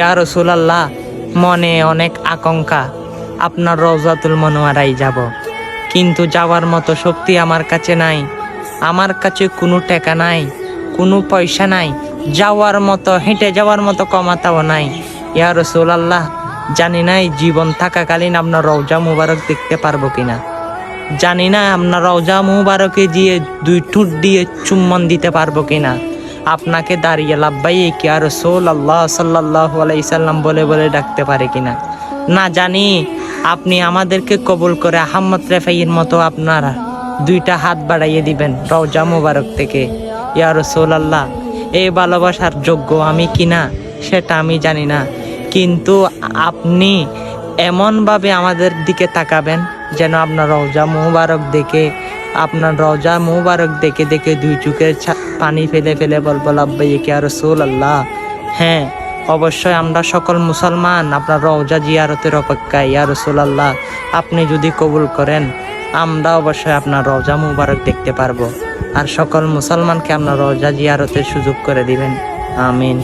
ইয়া রাসূলুল্লাহ, মনে অনেক আকাঙ্ক্ষা আপনার রওজাতুল মনোয়ারায় যাব, কিন্তু যাওয়ার মতো শক্তি আমার কাছে নাই। আমার কাছে কোনো টাকা নাই, কোনো পয়সা নাই, যাওয়ার মতো হেঁটে যাওয়ার মতো ক্ষমতাও নাই। ইয়া রাসূলুল্লাহ, জানি না এই জীবন থাকাকালীন আপনার রওজা মুবারক দেখতে পারবো কিনা, জানি না আপনার রওজা মুবারকে দিয়ে 2 ঠোঁট দিয়ে চুম্বন দিতে পারবো কিনা, আপনাকে দাঁড়িয়ে লাব্বাইক ইয়া রাসূলুল্লাহ সাল্লাল্লাহু আলাইহি সাল্লাম বলে বলে ডাকতে পারে কিনা। না জানি আপনি আমাদেরকে কবুল করে আহমদ রেফাইয়ের মতো আপনারা 2টা হাত বাড়াইয়ে দিবেন রওজা মুবারক থেকে। ইয়া রাসূলুল্লাহ, এই ভালোবাসার যোগ্য আমি কিনা সেটা আমি জানি না, কিন্তু আপনি এমনভাবে আমাদের দিকে তাকাবেন যেন আপনার রওজা মুবারক দেখে, আপনার রওজা মুবারক দেখে দেখে 2 চোখের পানি ফেলে ফেলে বলবো লাব্বাইক ইয়া রাসূলুল্লাহ। হ্যাঁ, অবশ্যই আমরা সকল মুসলমান আপনার রওজা জিয়ারতের অপেক্ষায়। ইয়া রাসূলুল্লাহ, আপনি যদি কবুল করেন আমরা অবশ্যই আপনার রওজা মুবারক দেখতে পারবো, আর সকল মুসলমানকে আপনার রওজা জিয়ারতের সুযোগ করে দিবেন। আমিন।